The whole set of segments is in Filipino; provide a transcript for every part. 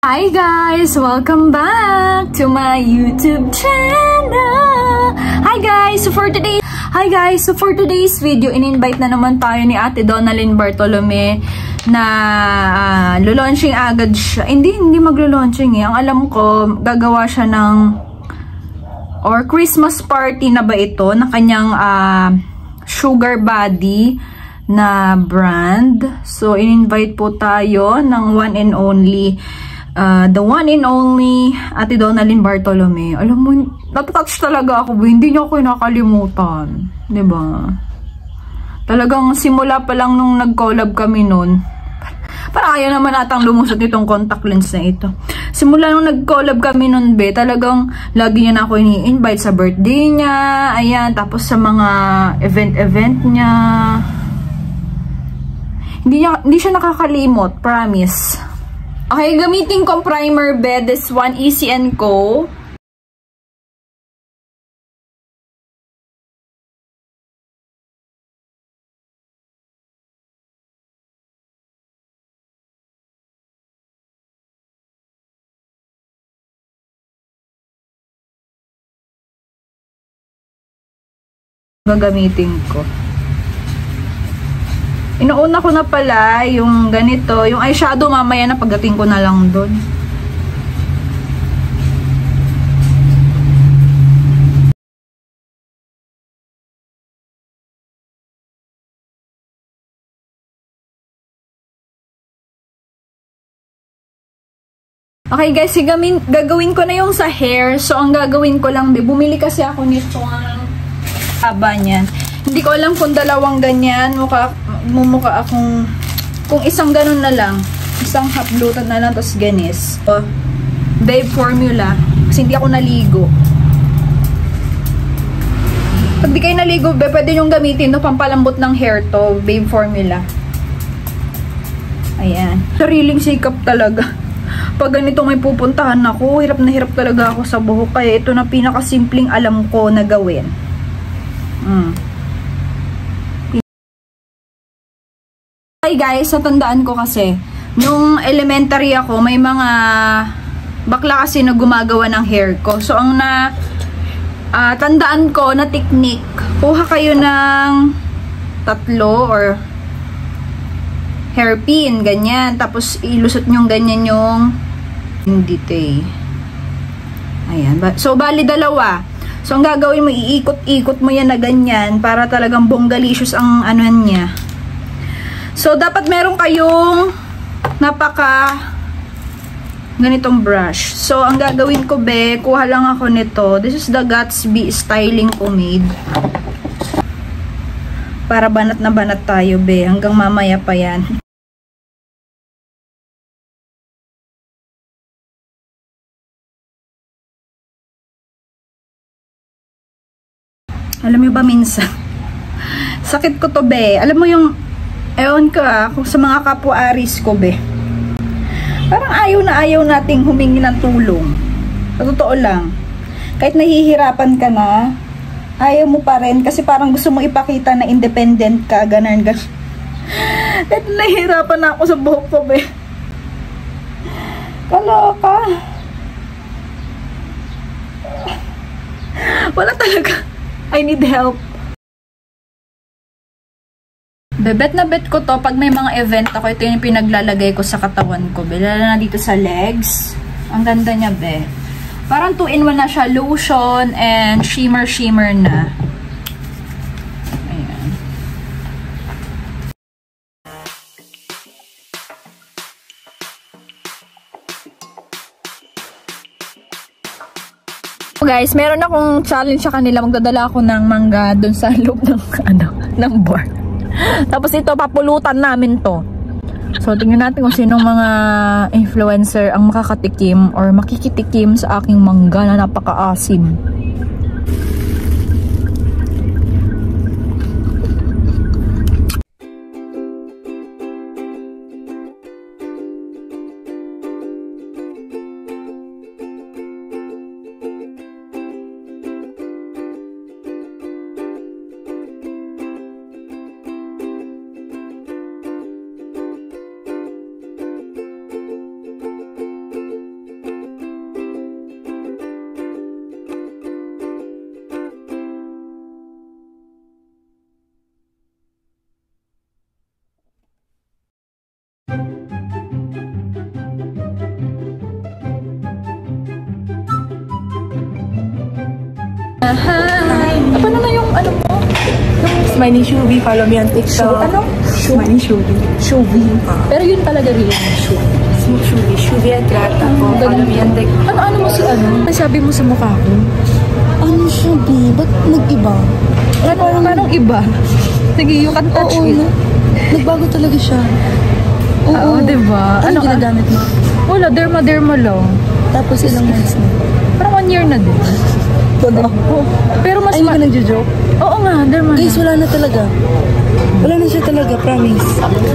Hi guys! Welcome back to my YouTube channel! Hi guys! So for today's video, in-invite na naman tayo ni Ate Donalyn Bartolome na lo-launching agad siya. Hindi maglo-launching eh. Ang alam ko, gagawa siya ng Christmas party na ba ito na kanyang sugar body na brand. So, in-invite po tayo ng one and only the one and only Ate Donalyn Bartolome. Alam mo, natatouch talaga ako. Hindi niyo ako nakalimutan. Diba? Talagang simula pa lang nung nag-collab kami nun. Parang ayaw naman atang lumusot nitong contact lens na ito. Simula nung nag-collab kami nun, talagang lagi niya na ako ini-invite sa birthday niya. Ayan, tapos sa mga event niya. Hindi siya nakakalimot, promise. Okay, gamitin ko primer this one, Easy & Co. Gagamitin ko. Inuuna ko na pala yung ganito, yung eyeshadow mamaya na pagdating ko na lang doon. Okay guys, gagawin ko na yung sa hair. So ang gagawin ko lang, bumili kasi ako nito ang haba niyan. Hindi ko alam kung dalawang ganyan, mumukha akong, kung isang ganun na lang, isang half bloated na lang, tapos ganis. Babe Formula, kasi hindi ako naligo. Pag di kayo naligo, pwede nyo gamitin, no, pampalambot ng hair to, Babe Formula. Ayan. Sariling sikap talaga. Pag ganito may pupuntahan ako, hirap na hirap talaga ako sa buhok, kaya ito na pinakasimpleng alam ko na gawin. Hi guys, natandaan ko kasi nung elementary ako, may mga bakla kasi na gumagawa ng hair ko. So ang tandaan ko na technique, kuha kayo ng 3 or hairpin, ganyan, tapos ilusot nyo ganyan yung detail. Ayan, so bali 2. So ang gagawin mo, iikot-ikot mo yan na ganyan para talagang bonggalicious ang ano niya. So, dapat meron kayong ganitong brush. So, ang gagawin ko, kuha lang ako nito. This is the Gatsby Styling Pomade. Para banat na banat tayo, hanggang mamaya pa yan. Alam mo ba minsan? Sakit ko to, Alam mo yung ewan ka, kung sa mga kapwa-aris ko, parang ayaw nating humingi ng tulong. Sa totoo lang. Kahit nahihirapan ka na, ayaw mo pa rin kasi parang gusto mo ipakita na independent ka, ganun. Kahit nahihirapan na ako sa buhok ko, Kaloka. Wala talaga. I need help. Bet na bet ko to pag may mga event ako, ito yung pinaglalagay ko sa katawan ko, lalo na dito sa legs. Ang ganda niya, parang 2-in-1 na siya, lotion and shimmer na. Ayan. So guys, meron akong challenge sa kanila, magdadala ako ng mangga dun sa loob ng ng bar. Tapos ito, papulutan namin to. So, tingnan natin kung sinong mga influencer ang makakatikim or makikitikim sa aking mangga na napaka-asim. Paano na yung ano mo? Smiley Shubi, follow me on TikTok. Ano? Smiley Shubi. Shubi. Pero yun talaga rin yung Shubi. Shubi at Grata po. Follow me on TikTok. Ano mo si ano? Sabi mo sa mukha ko? Ano Shubi? Ba't nag-iba? Parang iba. Sige, you can touch it. Nagbago talaga siya. Oo, diba? Ano ginagamit mo? Wala, derma lang. Tapos ilang months na? Parang 1 year na din. Oo. Pero mas... Ay, hindi ka nagjo-joke? Oo nga, derma na. Guys, wala na talaga. Wala na siya talaga, promise.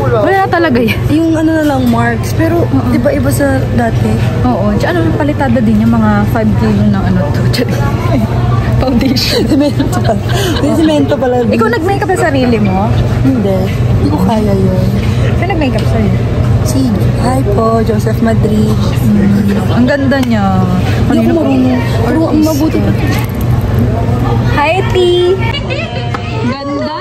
Wala na talaga yan. Yung ano na lang, marks. Pero, di ba iba sa dati? Oo. Tsaka ano, palitada din yung mga 5 kilo ng ano to. Foundation. Semento pala. May semento pala. Ikaw nag-makeup sa sarili mo? Hindi. Hindi ko kaya yun. Saan nag-makeup sa'yo? Si, hi po, Joseph Madrid. Ang ganda niya. Hindi ako marunong. Pero ang mabuti pa. Hi, T! Ganda!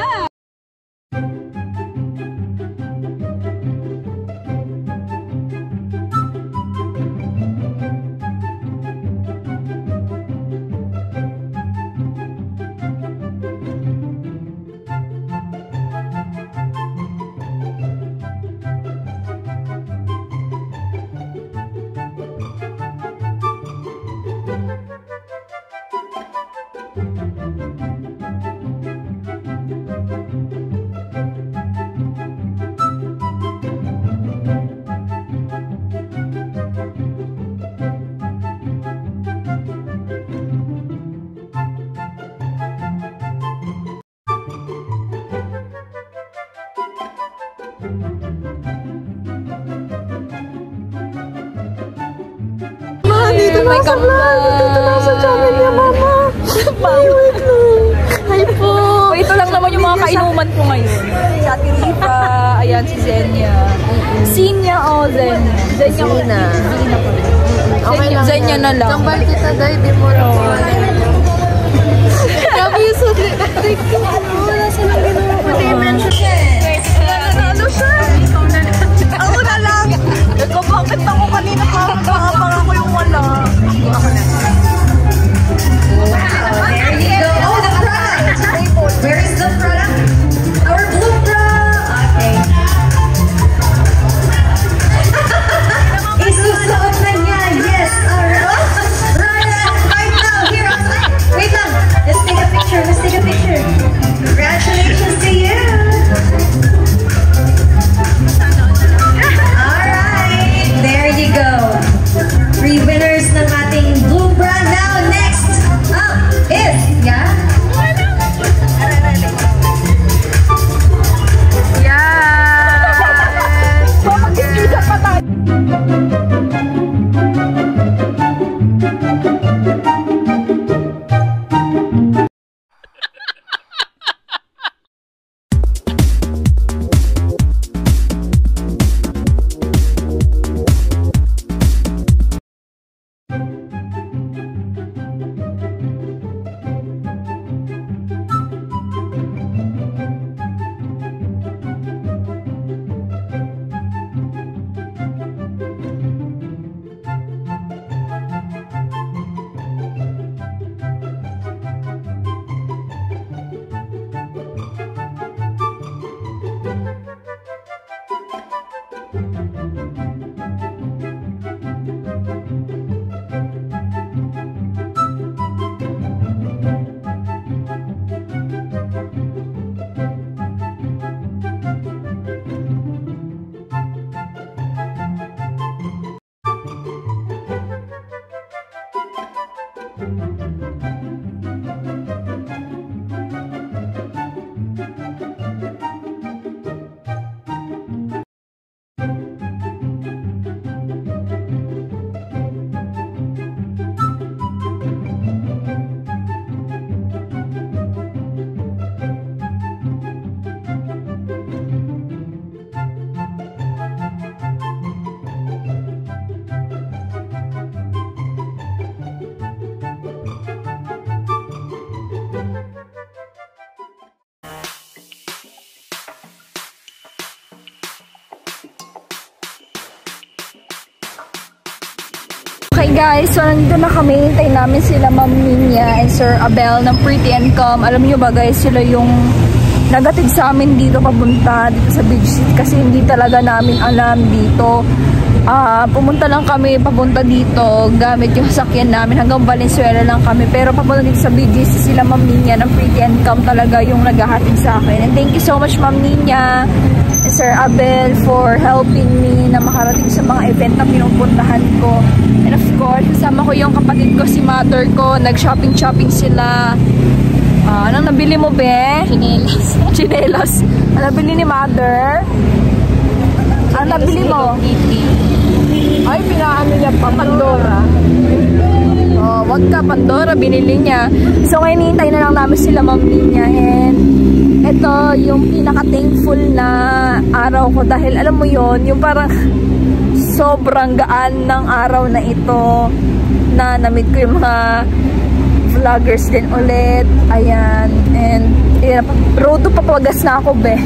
Dito na sa vlog. Dito na sa channel niya, mama. Ay, wait lang. Hi po. Ito lang naman yung mga kainuman ko ngayon. Si Ate Rifa, ayan si Zenya. Zenya o Zenya? Zenya. Zenya pa rin. Okay lang. Zenya na lang. Kambal kita, dahil di mo rawon. Grabe yung sudli. Wala sa lang ginawa. Pati i-mention siya eh. Ano siya? Ako na lang. Bakit ako kanina pa? Nakapang ako yung wala. There you go. Oh, the product. Where is the product? Our blue bra. Okay. Isusuot na niya. Yes. Alright. Right now. Here outside. Wait lang. Let's take a picture. Let's take a picture. Congratulations to you. Alright. There you go. 3 winners ng ating Blue Bra Okay guys, so nandito na kami. Hintay namin sila Ma'am Ninya and Sir Abel ng Pretty and Calm. Alam niyo ba guys, sila yung nagatid sa amin dito papunta dito sa beach city kasi hindi talaga namin alam dito. Pumunta lang kami papunta dito gamit yung sasakyan namin hanggang Valenzuela lang kami, pero papunta dito sa BGC sila Ma'am Ninya ng Pretty and Calm talaga yung naghahatid sa akin. And thank you so much Ma'am Ninya and Sir Abel for helping me na makarating sa mga event na pinupuntahan ko. And of course, kasama ko yung kapatid ko, si mother ko. Nag-shopping sila. Anong nabili mo, be? Chinelas. Chinelas. Ano nabili ni mother? Ano nabili mo? Ay, pinaano niya pa, Pandora. Oh, wag ka, Pandora, binili niya. So, ngayon hinihintay na lang namin sila Ma'am Ninya. And ito yung pinaka-thankful na araw ko dahil alam mo yon, yung parang sobrang gaan ng araw na ito na na-meet ko yung mga vloggers din ulit. Ayan. And road to Papagas na ako, be.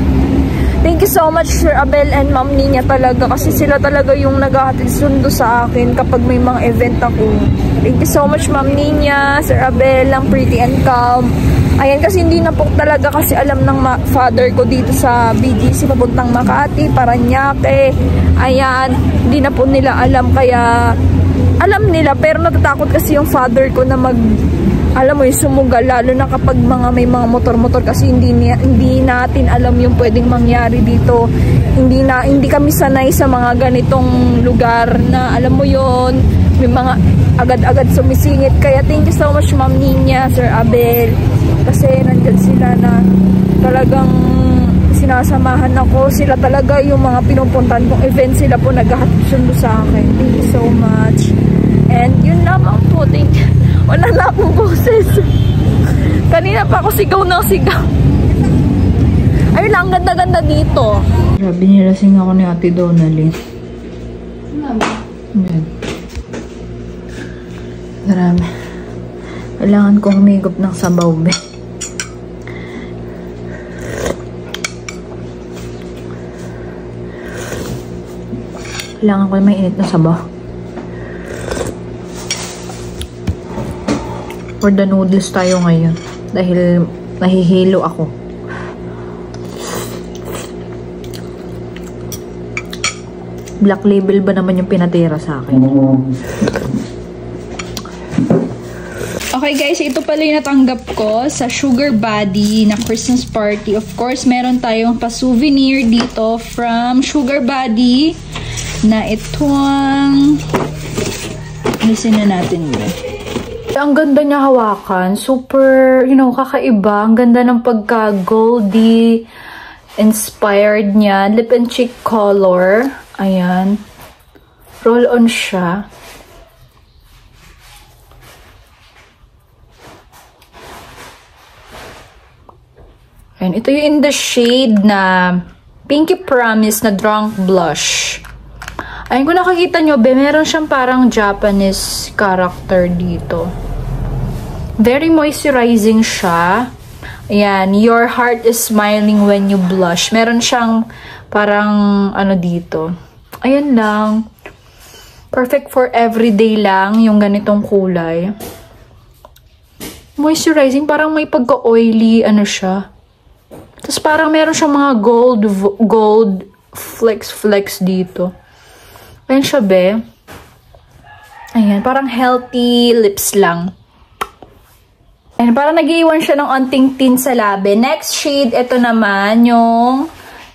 Thank you so much Sir Abel and Ma'am Ninya talaga kasi sila talaga yung naghahatid sundo sa akin kapag may mga event ako. Thank you so much Ma'am Ninya, Sir Abel ng Pretty and Calm. Ayan, kasi hindi na po talaga kasi alam ng father ko dito sa BGC papuntang Makati, Paranaque. Ayan, hindi na po nila alam, kaya alam nila pero natatakot kasi yung father ko na alam mo yung sumugal, lalo na kapag may mga motor-motor kasi hindi natin alam yung pwedeng mangyari dito. Hindi kami sanay sa mga ganitong lugar na alam mo yon, may mga agad-agad sumisingit. Kaya thank you so much Ma'am Ninya, Sir Abel, kasi nandyan sila na talagang sinasamahan ako. Sila talaga yung mga pinupuntahan kong event, sila po naghahatid sundo sa akin. Thank you so much. And yun lamang po, thank you. Wala na akong boses. Kanina pa ako sigaw ng sigaw. Ayun lang, ganda-ganda dito. Grabe, nilasing ako ni Ate Donalyn. Yan. Marami. Kailangan ko humigop ng sabaw, be. Kailangan ko may init na sabaw. For the noodles tayo ngayon. Dahil nahihilo ako. Black Label ba naman yung pinatira sa akin? Okay guys, ito pala yung natanggap ko sa Sugar Buddy na Christmas party. Of course, meron tayong pa-souvenir dito from Sugar Buddy na itong alisin na natin yun. Ang ganda niya hawakan. Super, kakaiba. Ang ganda ng pagka-goldy inspired niya. Lip and cheek color. Ayan. Roll-on siya. Ayan. Ito yung in the shade na Pinky Promise na Drunk Blush. Ayun, kung nakikita nyo, meron siyang parang Japanese character dito. Very moisturizing siya. Ayan, your heart is smiling when you blush. Meron siyang parang dito. Ayan lang. Perfect for everyday lang yung ganitong kulay. Moisturizing, parang may pagka-oily, siya. Tapos parang meron siyang mga gold flecks dito. Ayan siya, be. Ayan, parang healthy lips lang. Ayan, parang nag-iwan siya ng onting tint sa labi. Next shade, ito naman, yung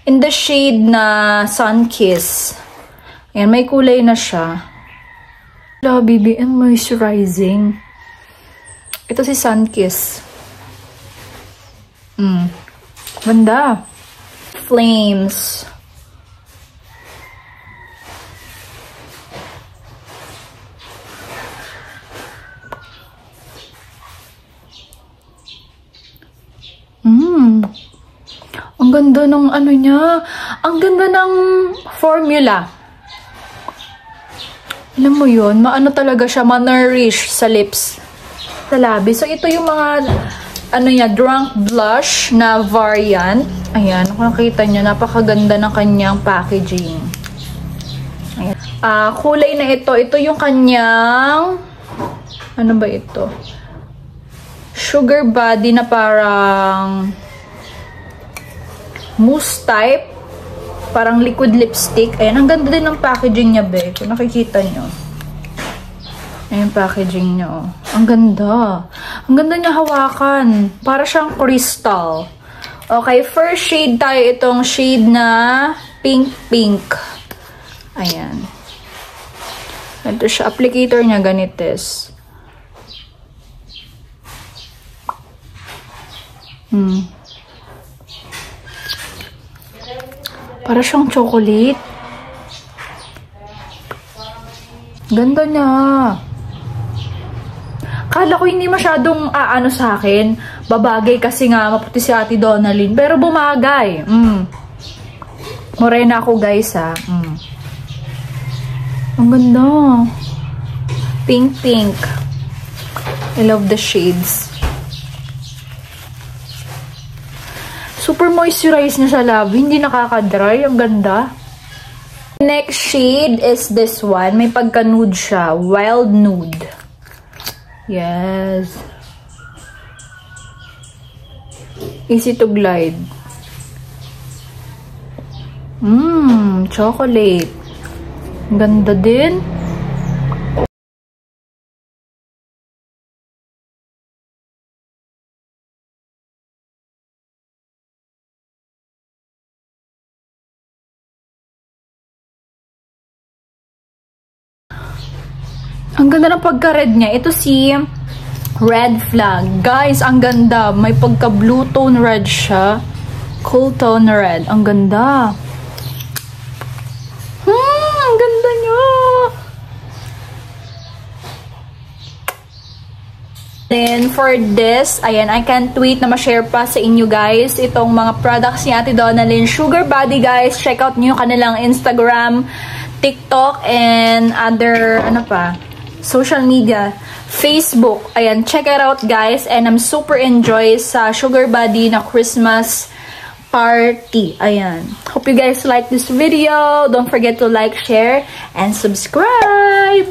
in the shade na Sun Kiss. Ayan, may kulay na siya. Hello, baby, and moisturizing. Ito si Sun Kiss. Ganda. Flames. Ang ganda ng niya. Ang ganda ng formula. Alam mo yun, talaga siya, ma-nourish sa lips, sa labi. So, ito yung mga, drunk blush na variant. Ayan, kung nakita nyo, napakaganda ng kanyang packaging. Kulay na ito. Ito yung kanyang, ano ba ito? Sugar body na parang mousse type. Parang liquid lipstick. Ayan, ang ganda din ng packaging niya, be. Kung nakikita nyo. Ayan yung packaging niya, oh. Ang ganda. Ang ganda niya hawakan. Para siyang crystal. Okay, first shade tayo. Itong shade na pink. Ayan. Ito siya. Applicator niya ganites. Para siyang chocolate. Ganda niya. Kala ko hindi masyadong ano sa akin. Babagay kasi nga maputi si Ate Donalyn. Pero bumagay. Morena ako guys ha. Ang ganda. Pink. I love the shades. Super moisturize niya sa labi. Hindi nakaka-dry. Ang ganda. Next shade is this one. May pagka-nude siya. Wild nude. Yes. Easy to glide. Chocolate. Ganda din. Ang ganda ng pagka-red niya. Ito si Red Flag. Guys, ang ganda. May pagka-blue tone red siya. Cool tone red. Ang ganda. Ang ganda niya. Then, for this, ayan, I can't wait na ma-share pa sa inyo guys itong mga products ni Ate Donalyn. Sugar Body guys. Check out nyo kanilang Instagram, TikTok, and other, social media, Facebook. Ayan, check it out guys. And I'm super enjoy sa Sugar Body na Christmas party. Ayan. Hope you guys like this video. Don't forget to like, share, and subscribe.